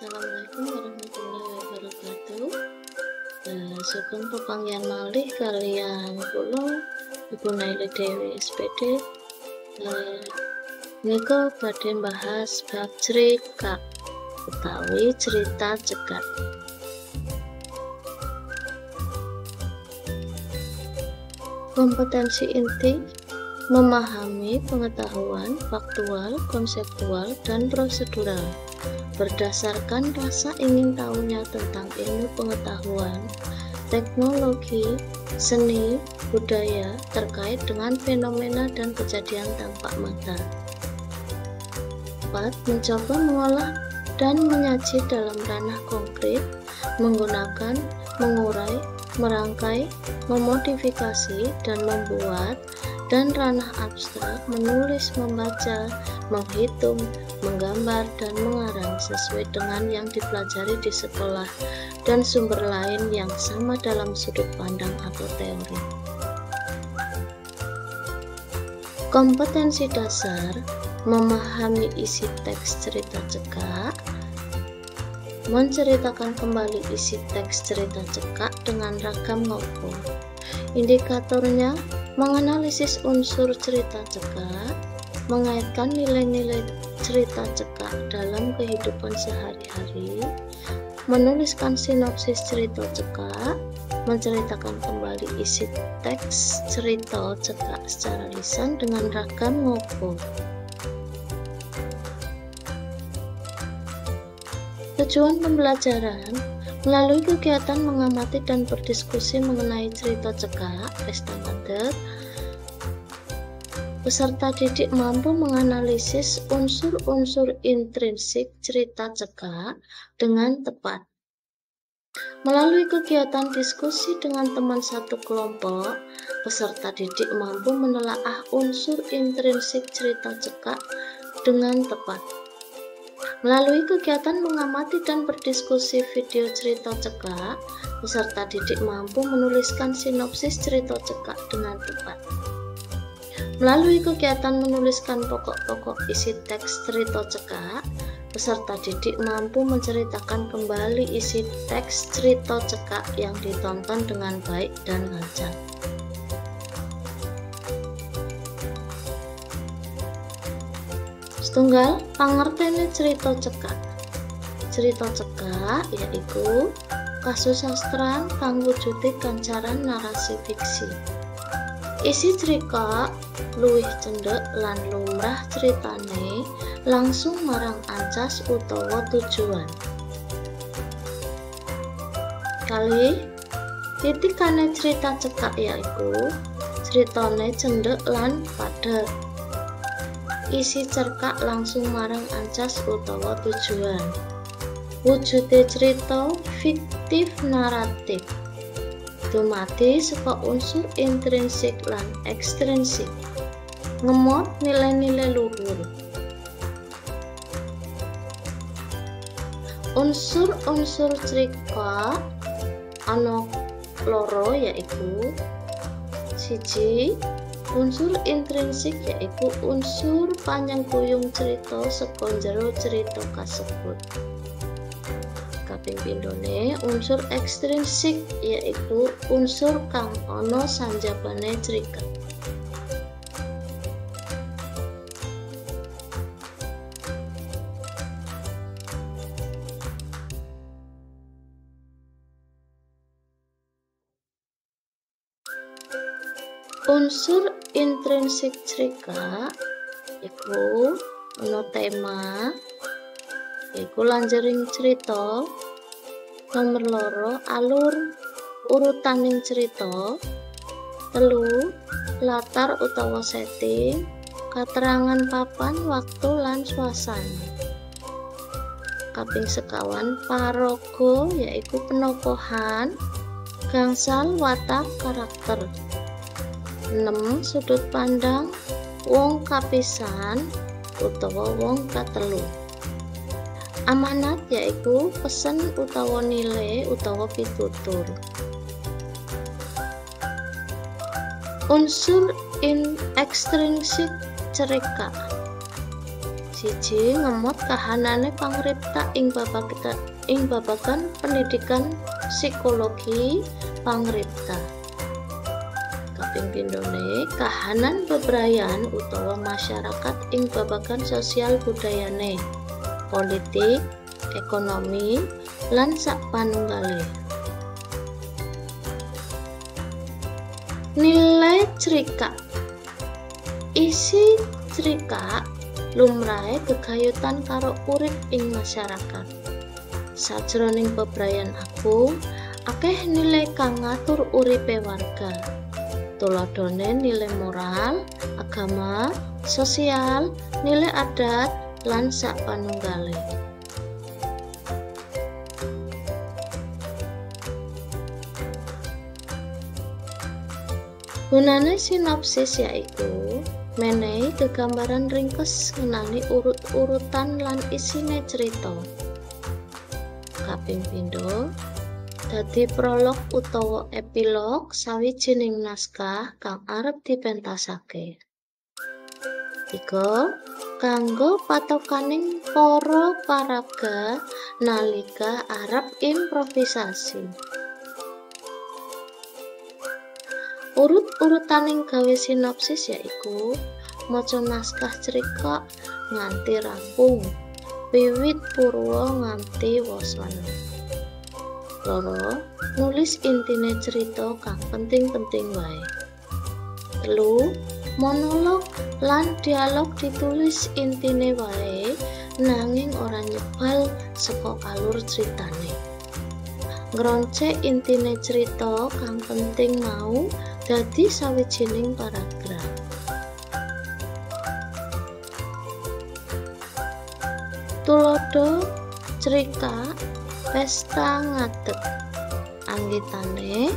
Assalamualaikum warahmatullahi wabarakatuh. Sugeng pepanggihan malih kaliyan kula Ibu Naili Dewi SPD. Nika badhe bahas bab cerita utawi cerita cekak. Kompetensi inti memahami pengetahuan faktual, konseptual, dan prosedural berdasarkan rasa ingin tahunya tentang ilmu pengetahuan, teknologi, seni, budaya terkait dengan fenomena dan kejadian tampak mata. 4. Mencoba mengolah dan menyaji dalam ranah konkret, menggunakan, mengurai, merangkai, memodifikasi, dan membuat, dan ranah abstrak, menulis, membaca, menghitung, menggambar, dan mengarang sesuai dengan yang dipelajari di sekolah dan sumber lain yang sama dalam sudut pandang atau teori. Kompetensi dasar memahami isi teks cerita cekak, menceritakan kembali isi teks cerita cekak dengan ragam ngopo. Indikatornya menganalisis unsur cerita cekak, mengaitkan nilai-nilai cerita cekak dalam kehidupan sehari-hari, menuliskan sinopsis cerita cekak, menceritakan kembali isi teks cerita cekak secara lisan dengan ragam ngopo. Tujuan pembelajaran melalui kegiatan mengamati dan berdiskusi mengenai cerita cekak, pesta madet, peserta didik mampu menganalisis unsur-unsur intrinsik cerita cekak dengan tepat. Melalui kegiatan diskusi dengan teman satu kelompok, peserta didik mampu menelaah unsur intrinsik cerita cekak dengan tepat. Melalui kegiatan mengamati dan berdiskusi video cerita cekak, peserta didik mampu menuliskan sinopsis cerita cekak dengan tepat. Melalui kegiatan menuliskan pokok-pokok isi teks cerita cekak, peserta didik mampu menceritakan kembali isi teks cerita cekak yang ditonton dengan baik dan lancar. Setunggal pangertene cerita cekak. Cerita cekak yaiku kasusastran kang wujude gancaran narasi fiksi. Isi cerita luwih cendhek lan lumrah ceritane langsung marang ancas utawa tujuan. Kali titikane cerita cekak yaiku ceritane cendhek lan padhet. Isi cerkak langsung marang ancas utawa tujuan. Wujude cerita fiktif naratif dumadi saka unsur intrinsik lan ekstrinsik, ngemot nilai-nilai luhur. Unsur-unsur cerita ana loro yaiku: siji, unsur intrinsik yaiku unsur panyengkuyung cerita saka jero cerita kasebut. Kaping pindhone unsur ekstrinsik yaiku unsur kang ana sanjabane cerita. Unsur intrinsik cerita iku ana tema, iku lanjering cerita. Nomor loro, alur urutaning cerita. Telu, latar utawa setting, katerangan papan, waktu lan swasana. Kaping sekawan, paraga yaiku penokohan, gangsal watak karakter. 6. Sudut pandang wong kapisan utawa wong katelu. Amanat yaiku pesen utawa nilai utawa pitutur. Unsur ekstrinsik cerita siji ngemot kahanane pangripta ing babagan pendidikan psikologi pangripta. Kaping pindhone kahanan bebrayan utawa masyarakat ing babagan sosial budayane, politik, ekonomi, lan sapanunggale. Nilai crikak. Isi crikak lumrahe gegayutan karo urip ing masyarakat. Sajroning bebrayan agung, akeh nilai kang ngatur uripe warga. Tuladhane nilai moral, agama, sosial, nilai adat, lan sapanunggale. Gunane sinopsis yaiku menehi gegambaran ringkes ngenani urut-urutan lan isine cerita. Kaping pindho dadi prolog utawa epilog sawijining naskah kang arep dipentasake. 3. Kanggo patokaning para paraga nalika arep improvisasi. Urut-urutaning gawe sinopsis yaiku maca naskah crikak nganti rampung, wiwit purwa nganti waswana. 2. Nulis intine cerita kang penting-penting wae. 3. Monolog lan dialog ditulis intine wae nanging ora nyebal saka alur critane. Ngroncek intine cerita kang penting mau dadi sawijining paragraf. Tulodo crikak pesta ngadeg. Anggitane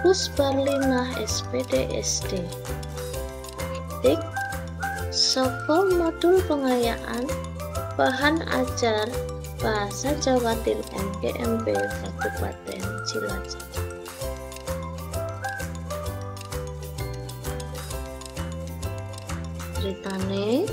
Pusbarlinah SPD SD. Tik saka modul pengayaan bahan ajar Bahasa Jawa Tim MGMP Kabupaten Cilacap. Ceritane